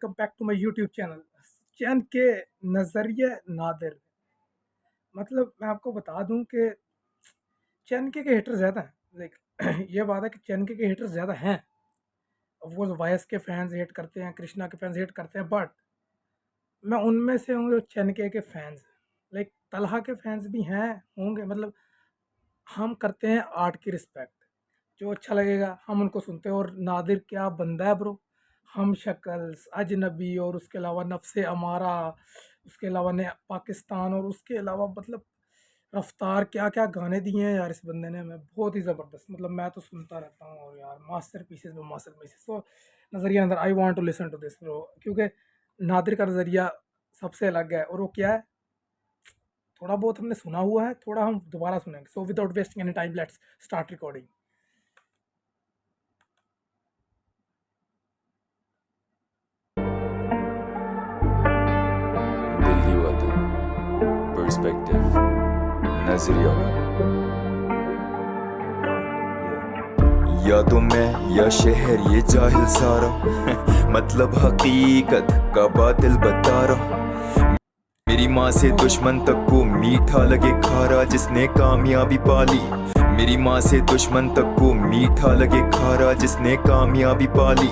Welcome back to my YouTube channel. चैन के नज़रिए नादिर। मतलब मैं आपको बता दूं कि चैन के हेटर ज़्यादा हैं। लाइक ये बात है कि चैन के हेटर ज़्यादा हैं। वो वायस के फैंस हेट करते हैं, कृष्णा के फैंस हेट करते हैं, बट मैं उनमें से हूँ जो चैन के फैंस। लाइक तलहा के फैंस भी हैं, होंगे। मतलब हम करते हैं आर्ट की रिस्पेक्ट। जो अच्छा लगेगा हम उनको सुनते हैं। और नादिर क्या बंदा है ब्रो। हम शक्ल्स, अजनबी, और उसके अलावा नफ्से अमारा, उसके अलावा ने पाकिस्तान, और उसके अलावा मतलब रफ्तार, क्या क्या गाने दिए हैं यार इस बंदे ने हमें, बहुत ही ज़बरदस्त। मतलब मैं तो सुनता रहता हूँ, और यार मास्टर पीसेस में मास्टर पीसेस। तो नज़रिया अंदर I want to listen to this bro, क्योंकि नादिर का नज़रिया सबसे अलग है। और वो क्या है, थोड़ा बहुत हमने सुना हुआ है, थोड़ा हम दोबारा सुनेंगे। So without wasting any time, let's start recording. दिल हुआ तो पर्सपेक्टिव नजरिया या तो मैं या शहर ये जाहिल सारा मतलब हकीकत का बातिल बता रहा। मेरी माँ से दुश्मन तक को मीठा लगे खारा जिसने कामयाबी पाली। मेरी माँ से दुश्मन तक को मीठा लगे खारा जिसने कामयाबी पाली।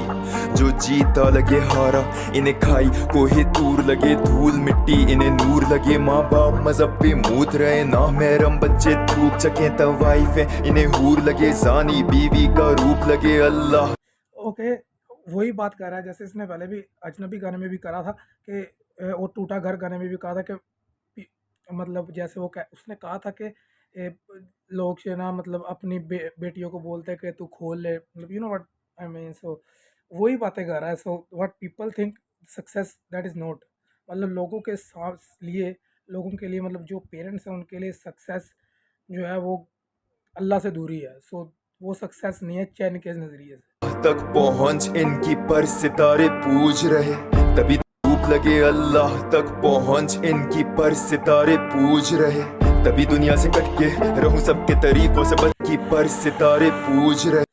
जो जीता लगे हारा इन्हें खाई कोहे तूर लगे धूल मिट्टी इन्हें नूर लगे। माँ बाप मजहब पे मूत रहे ना महरम बच्चे थूक चके तवाइफे इन्हें हूर लगे। जानी बीवी का रूप लगे अल्लाह। ओके, वही बात कर रहा है जैसे इसने पहले भी अजनबी गाने में भी करा था कि वो टूटा घर गाने में भी कहा था कि मतलब जैसे उसने कहा था कि ए, लोग से ना मतलब अपनी बेटियों को बोलते हैं कि तू खोल ले, मतलब you know what I mean. So वही बातें कर रहा है। So what people think success that is not, मतलब लोगों के साथ लिए, लोगों के लिए, मतलब जो पेरेंट्स हैं उनके लिए सक्सेस जो है वो अल्लाह से दूरी है। सो वो सक्सेस नहीं है चैन के नज़रिए से। तक पहुंच इनकी पर सितारे पूज रहे तभी धूप लगे। अल्लाह तक पहुंच इनकी पर सितारे पूज रहे तभी दुनिया से कट के रहूं सबके तरीकों से बच की पर सितारे पूज रहे।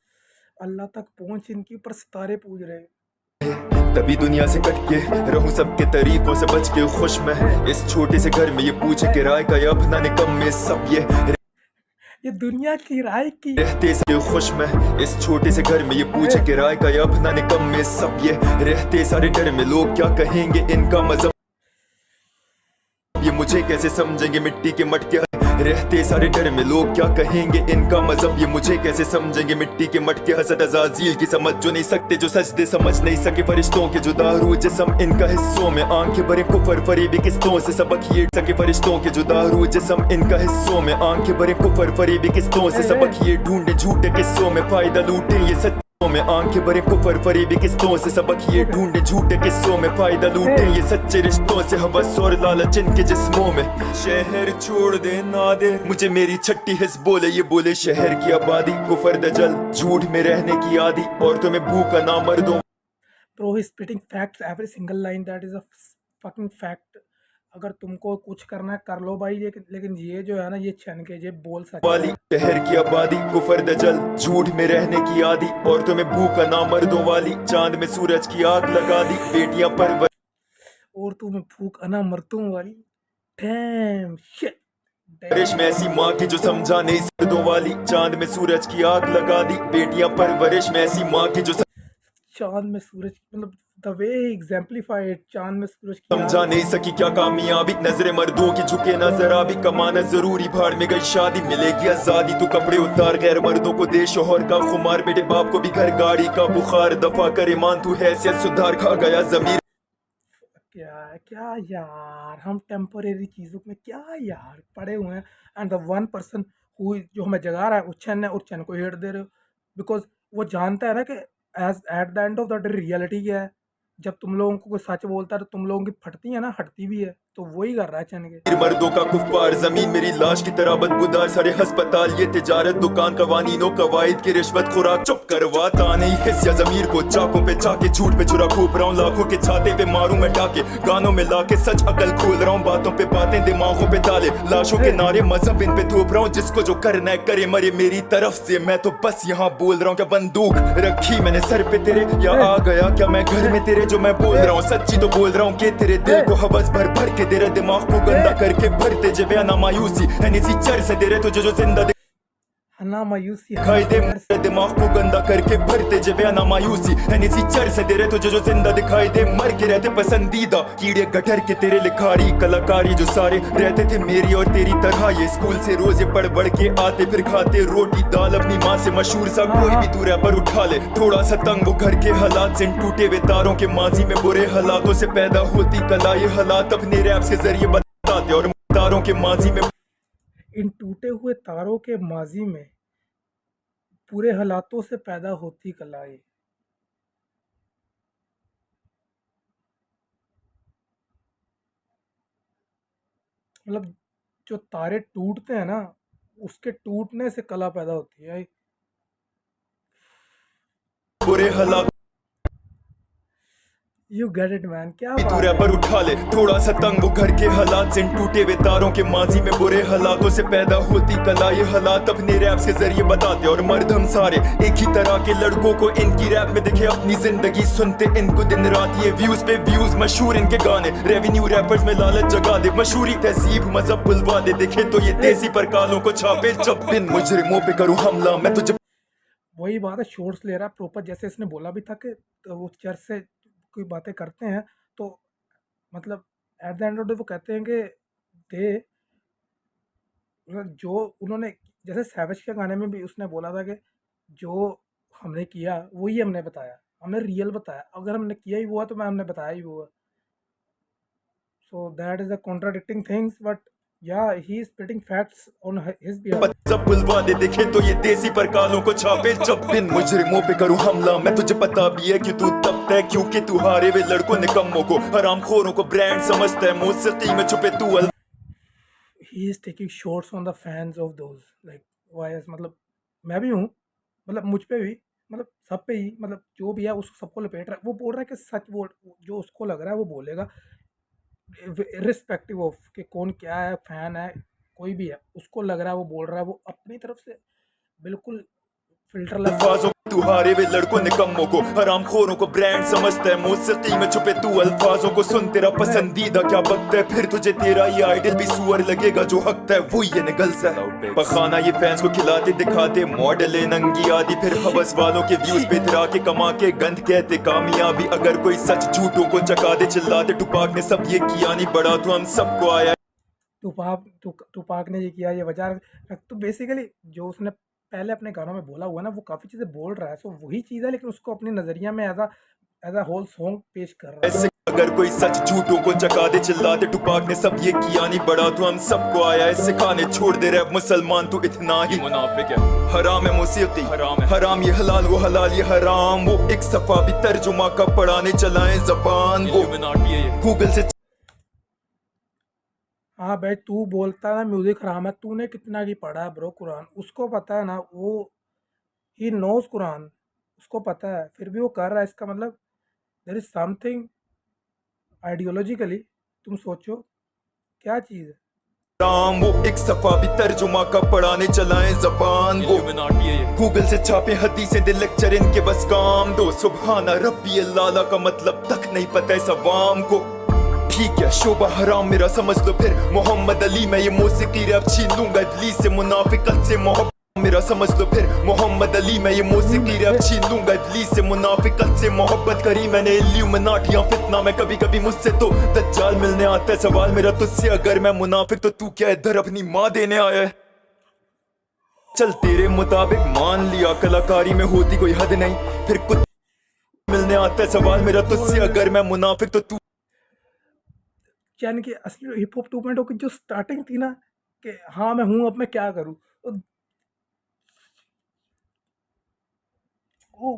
अल्लाह तक पहुंच इनकी पर सितारे पूज रहे। तभी दुनिया से कट के रहूं सबके तरीकों से बच के खुश मैं इस छोटे से घर में ये पूछे किराए का या अपना निकम में सब ये दुनिया की राय की रहते से खुश मैं इस छोटे से घर में ये पूछे किराए का या अपना निकम में सब ये रहते सारे डर में। लोग क्या कहेंगे इनका मजहब ये मुझे कैसे समझेंगे मिट्टी के मटके रहते सारे डर में। लोग क्या कहेंगे इनका मजहब ये मुझे कैसे समझेंगे मिट्टी के मटके। हसद अज़ाज़ील की समझ जो नहीं सकते जो सजदे समझ नहीं सके फरिश्तों के जुदा रूह जिस्म इनका हिस्सों में आंखें भरे कुफर फरीबी किस्तों से सबक ये सके फरिश्तों के जुदा रूह जिस्म इनका हिस्सों में आंखें भरे कुफर फरीबी किस्तों से सबक ये ढूंढे झूठे किस्सों में फायदा लूटे ये सच में आंखें भरे कुफर फरीबी किस्तों से सबक ये ढूंढे झूठे किस्सों में फायदा लूटे ये सच्चे रिश्तों से हवस और लालच इनके जिस्मों में। शहर छोड़ दे नादिर मुझे मेरी छट्टी हिस्स बोले ये बोले शहर की आबादी कुफर दजल झूठ में रहने की आदि और तुम्हें भूखा ना मर दो। Bro, he's spitting facts, every single line that is a fucking fact। अगर तुमको कुछ करना है कर लो भाई, लेकिन ये जो है ना, ये छन के ये बोल सकता वाली है। शहर की आबादी कुफर दजल झूठ में रहने की आदि और तुम्हें भूखा ना मर्दों वाली चांद में सूरज की आग लगा दी बेटियां पर और तुम्हें भूख अना मरतों वाली। Dam shit. परवरिश में ऐसी माँ की जो समझा नहीं सर्दों वाली चांद में सूरज की आग लगा दी बेटियां परवरिश में ऐसी माँ की जो चांद में सूरज, मतलब द वे एग्जाम्पलीफाइड, चांद में सूरज की समझा आग। नहीं सकी क्या कामयाबी नजरे मर्दों की झुके नजर आबी कमाना जरूरी भाड़ में गई शादी मिलेगी आजादी तू कपड़े उतार गैर मर्दों को दे शोहर का खुमार बेटे बाप को भी घर गाड़ी का बुखार दफा कर ईमान तू हैसियत सुधार खा गया जमीर। क्या क्या यार, हम टेम्परेरी चीज़ों में क्या यार पड़े हुए हैं। And the one person who जो हमें जगा रहा है वो चैन है, और चैन को हेट दे रहे हो बिकॉज वो जानता है ना कि as at the end of the day reality क्या है। जब तुम लोगों को कोई सच बोलता है तो तुम लोगों की फटती है ना, हटती भी है। तो वही कर रहा है चैन के। फिर मर्दों का कुफ्फार, जमीन मेरी लाश की तरह बदबूदार, सारे अस्पताल ये तिजारत, दुकान कवानीनों कवायद की रिश्वत खुराक, चुप करवाता नहीं हिस्स या जमीर को, चाकों पे चाके झूठ पे चुरा खूब रहा हूँ, लाखों के छाते पे मारूं मैं टाके, गानों में लाके सच अकल खोल रहा हूँ, बातों पे बातें दिमागों पे ताले, लाशों के नारे मजहब इन पे थोप रहा हूँ, जिसको जो करना है करे मरे मेरी तरफ से, मैं तो बस यहाँ बोल रहा हूँ, क्या बंदूक रखी मैंने सर पे तेरे, या आ गया क्या मैं घर में तेरे, जो मैं बोल रहा हूँ सच्ची तो बोल रहा हूँ, कि तेरे दिल को हवस भर भर के तेरे दिमाग को गंदा करके भरते जे बयाना मायूसी है नीसी चर से दे रहे तुझे जो जिंदा हना मायूसी दिखाई दे, मेरे दिमाग को गंदा करके भरते जे बयाना मायूसी है नीसी चर से दे रहे तुझे जो जिंदा दिखाई दे, मर के रहते पसंदीदा कीड़े गटर के तेरे लिखारी कलाकारी, जो सारे रहते थे मेरी और तेरी तरह, ये स्कूल से रोजे पढ़ बढ़ के आते फिर खाते रोटी दाल, अपनी माँ से मशहूर सा कोई भी तू रैपर उठा ले, थोड़ा सा तंग वो घर के हालात से, टूटे हुए तारों के माजी में बुरे हालातों से पैदा होती कला, ये हालात अपने रैप के जरिए बताते, और तारों के माजी में इन टूटे हुए तारों के माजी में पूरे हालातों से पैदा होती कलाएं। मतलब जो तारे टूटते हैं ना, उसके टूटने से कला पैदा होती है। बुरे हालात यू गेट इट मैन, क्या तू बात रैपर है। उठा ले, थोड़ा सा तंग वो घर के हालात से, टूटे हुए तारों के माजी में बुरे हालातों से पैदा होती कला, ये हालात अपने रैप के जरिए बताते, और मर्द हम सारे एक ही तरह के लड़कों को इनकी रैप में देखे अपनी जिंदगी, सुनते इनको दिन रात, ये व्यूज पे व्यूज मशहूर इनके गाने, रेवेन्यू रैपर्स में लालच जगा दे, मशहूरी तहजीब मजहब बुलवा दे, देखे तो ये देसी पर कालों को छापे, जब दिन मुजरिमों पे करूँ हमला मैं तुझे। वही बात है, शोर्ट्स ले रहा है प्रॉपर, जैसे इसने बोला भी था कि तो वो चर्च से कोई बातें करते हैं, तो मतलब eight the end of the वो कहते हैं कि दे मतलब जो उन्होंने, जैसे सैवेज के गाने में भी उसने बोला था कि जो हमने किया वही हमने बताया, हमने रियल बताया, अगर हमने किया ही हुआ तो मैं हमने बताया ही हुआ। So that is the contradicting things, but yeah he is splitting facts on his behalf. सब बुलवा दे, देखे तो ये देसी पर कालों को छापे, जब दिन मुजरिमों पे करूँ हमला मैं तुझे पता भी है कि तू तब तक, क्योंकि तू हारे हुए लड़कों निकम्मों को हराम खोरों को ब्रांड समझता है, मौसीकी में छुपे तू ही is taking shots on the fans of those like voice. मतलब मैं भी हूँ, मतलब मुझ पे भी, मतलब सब पे ही, मतलब जो भी है उस सबको लपेट रहा है, वो बोल रहा है कि सच, वो जो उसको लग रहा है वो बोलेगा, रिस्पेक्टिव ऑफ कि कौन क्या है, फैन है कोई भी है, उसको लग रहा है वो बोल रहा है, वो अपनी तरफ से बिल्कुल फिल्टरलेस बोल रहा अल्फाजों तू हारे हुए लड़कों निकम्मों को हराम खोरों को ब्रांड समझता है, मौसीकी में छुपे तू अल्फाजों को सुन, तेरा पसंदीदा क्या बकता है, फिर तुझे तेरा ये आइडल भी सुअर लगेगा, जो हकता है वो ये निकलता है, पखाना ये फैंस को खिलाते दिखाते मॉडल नंगी आदि, फिर हवस वालों के व्यूज पे इतरा के कमा के गंद कहते कामयाबी, अगर कोई सच झूठों को चका दे चिल्लाते, टुपाक ने सब ये किया नहीं बड़ा तो हम सबको आया। टुपाक ने ये किया, ये वजह, तो बेसिकली जो उसने पहले अपने गानों में बोला हुआ ना, वो काफ़ी चीज़ें बोल रहा है, सो वही चीज़ है, लेकिन उसको अपनी नज़रिया में एज अ होल सॉन्ग पेश कर रहा है। ऐसे अगर कोई सच झूठों को चका दे चिल्लाते, टुपाक ने सब ये किया नहीं बड़ा तो हम सबको आया है सिखाने, छोड़ दे रैप मुसलमान तू इतना ही मुनाफिक है, हराम है मौसीकी हराम है, हराम ये हलाल वो हलाल ये हराम, वो एक सफा भी तर्जुमा का पढ़ाने चलाए जबान, वो गूगल से हाँ भाई, तू बोलता है ना म्यूजिक हराम है, तूने कितना की पढ़ा है ब्रो कुरान, उसको पता है ना, वो ही नोज कुरान, उसको पता है, फिर भी वो कर रहा है, इसका मतलब देर इज समथिंग आइडियोलॉजिकली, तुम सोचो क्या चीज़ है। राम, वो एक सफा भी तर्जुमा का पढ़ाने चलाए जबान, वो गूगल से छापे हदीसें दे लेक्चर इनके बस काम दो, सुबहाना रब्बी अल्लाह का मतलब तक नहीं पता इस अवाम को, ठीक है शोभा हराम मेरा समझ लो फिर मोहम्मद अली, मैं ये मौसीकी रैप छीन लूंगा इबलीस से, मुनाफिकत से मोहब्बत मेरा समझ लो फिर मोहम्मद अली, मैं ये मौसीकी रैप छीन लूंगा इबलीस से, मुनाफिकत से मोहब्बत करी मैंने इल्यूमिनाटियां फितना में, कभी कभी मुझसे तो दज्जाल मिलने आता है, सवाल मेरा तुझसे अगर मैं मुनाफिक तो तू क्या इधर अपनी माँ देने आया है, चल तेरे मुताबिक मान लिया कलाकारी में होती कोई हद नहीं, फिर कुछ मिलने आता है, सवाल मेरा तुझसे अगर मैं मुनाफिक तो तू। चैन की असली हिप हॉप 2.0 की जो स्टार्टिंग थी ना, कि हाँ मैं हूँ, अब मैं क्या करूँ, तो वो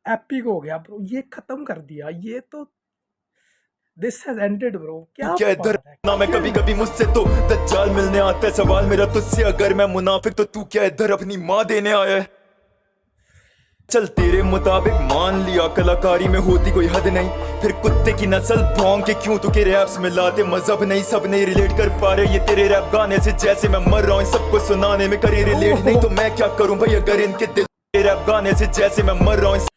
एपिक हो गया ब्रो, ये खत्म कर दिया, ये तो दिस हैज एंडेड ब्रो, तू क्या क्या इधर बात है, ना मैं क्या कभी कभी मुझसे तो दज्जाल मिलने आता है सवाल मेरा तुझसे अगर मैं मुनाफिक तो तू क्या इधर अपनी माँ देने आया है चल तेरे मुताबिक मान लिया कलाकारी में होती कोई हद नहीं फिर कुत्ते की नस्ल भौंक के क्यों तू के रैप्स में लाते मजहब नहीं सब नहीं रिलेट कर पा रहे ये तेरे रैप गाने से जैसे मैं मर रहा हूँ सबको सुनाने में करे रिलेट नहीं तो मैं क्या करूँ भाई अगर इनके दिल के रैप गाने से जैसे मैं मर रहा हूँ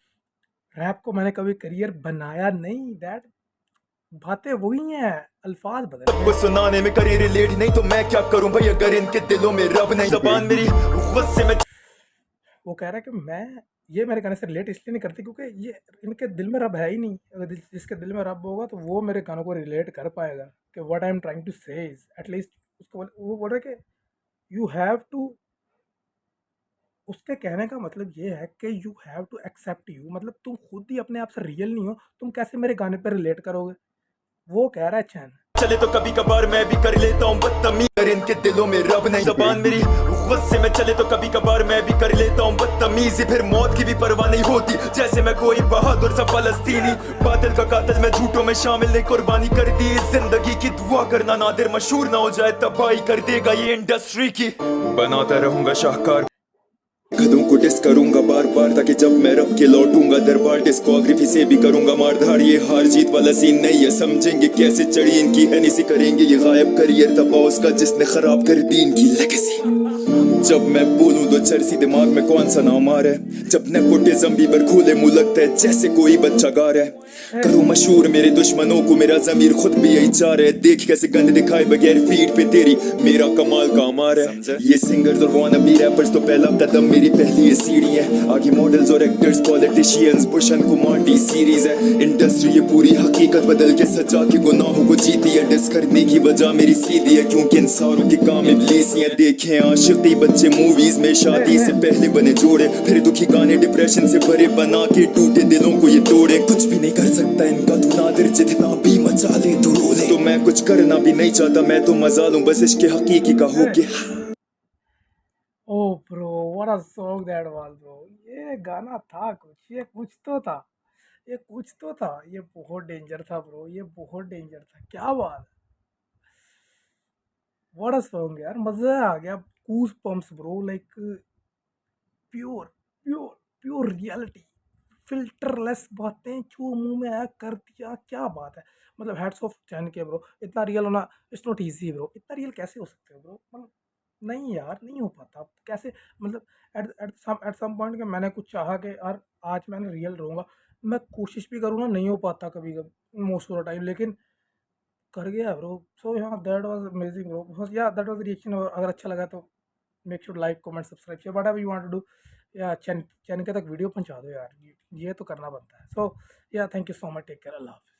रैप को मैंने कभी करियर बनाया नहीं, दैट बातें वही हैं, अल्फाज बदल सबको गए। सुनाने में करे रिलेट नहीं तो मैं क्या करूँ भाई अगर इनके दिलों में रब नहीं जबान मेरी गुस्से में वो कह रहा है कि मैं ये मेरे गाने से रिलेट इसलिए नहीं करती क्योंकि ये इनके दिल में रब है ही नहीं, अगर जिसके दिल में रब होगा तो वो मेरे गानों को रिलेट कर पाएगा कि what I am trying to say is at least उसको वो बोल रहे कि यू हैव टू, उसके कहने का मतलब ये है कि you have to accept you, मतलब तुम खुद ही अपने आप से रियल नहीं हो, तुम कैसे मेरे गाने पर रिलेट करोगे, वो कह रहा है चैन। चले तो कभी कभार मैं भी कर लेता हूँ बदतमीज अगर इनके दिलों में रब नहीं जबान मेरी गुस्से में चले तो कभी कभार मैं भी कर लेता हूँ बदतमीजी फिर मौत की भी परवाह नहीं होती जैसे मैं कोई बहादुर सा फलस्तीनी बादल का कातिल मैं झूठों में शामिल नहीं कुर्बानी कर दी इस जिंदगी की दुआ करना नादिर मशहूर ना हो जाए तबाही कर देगा ये इंडस्ट्री की बनाता रहूंगा शाहकार कदों को डिस करूंगा बार बार ताकि जब मैं रब के लौटूंगा दरबार डिस्कोग्राफी से भी करूंगा मारधार ये हार जीत वाला सीन नहीं है समझेंगे कैसे चढ़ी इनकी एनसी करेंगे ये गायब करियर दबा उसका जिसने खराब कर दी इनकी लेगेसी जब मैं बोलूं तो चरसी दिमाग में कौन सा नाम आ रहा है जब नेपोटिज्म भी पर खोले मुंह लगता है जैसे कोई बच्चा गा रहा है करूं मशहूर मेरे दुश्मनों को मेरा जमीर खुद भी यही चाह रहा है देख कैसे गंद दिखाए बगैर फीड पे तेरी मेरा कमाल काम आ रहा है ये सिंगर्स और वानबी रैपर्स तो पहला कदम मेरी पहली ये सीढ़ी है आगे मॉडल्स और actors politicians Bhushan Kumar T series है इंडस्ट्री ये पूरी हकीकत बदल के सजा के गुनाहों को जीती है डिस करने की वजह मेरी सीधी है क्योंकि इन सारों के काम इब्लीसियां देखे आशिकी बच्चे मूवीज में शादी से पहले बने जोड़े फिर दुखी गाने डिप्रेशन से भरे बना के टूटे दिलों को ये तोड़े कुछ भी नहीं कर सकता इनका तू नादिर जितना भी मचा ले तू रो ले तो मैं कुछ करना भी नहीं चाहता मैं तो मजा लूं बस इश्क हकीकी का होके oh bro what a song that was bro, ये गाना था कुछ, ये कुछ तो था, ये कुछ तो था, ये बहुत डेंजर था ब्रो, ये बहुत डेंजर था, क्या बात है, व्हाट अ सॉन्ग यार, मजा आ गया, cause pumps bro, like pure pure pure reality, filterless बातें जो मुंह में आया कर दिया, क्या बात है, मतलब हेड्स ऑफ चैन के ब्रो, इतना रियल होना इट्स नॉट इजी ब्रो, इतना रियल कैसे हो सकते हो ब्रो, मतलब नहीं यार, नहीं हो पाता कैसे, मतलब एट सम पॉइंट के मैंने कुछ चाहा कि यार आज मैंने रियल रहूँगा, मैं कोशिश भी करूँगा, नहीं हो पाता कभी कभी मोस्ट ऑफ द टाइम, लेकिन कर गया ब्रो। सो हाँ दैट वाज अमेजिंग ब्रो, या दैट वाज रिएक्शन, अगर अच्छा लगा तो make sure like comment subscribe share whatever you want to do, या चैन चैन के तक वीडियो पहुंचा दो यार, ये तो करना बनता है। So yeah thank you so much, take care, अल्लाह हाफ़िज़।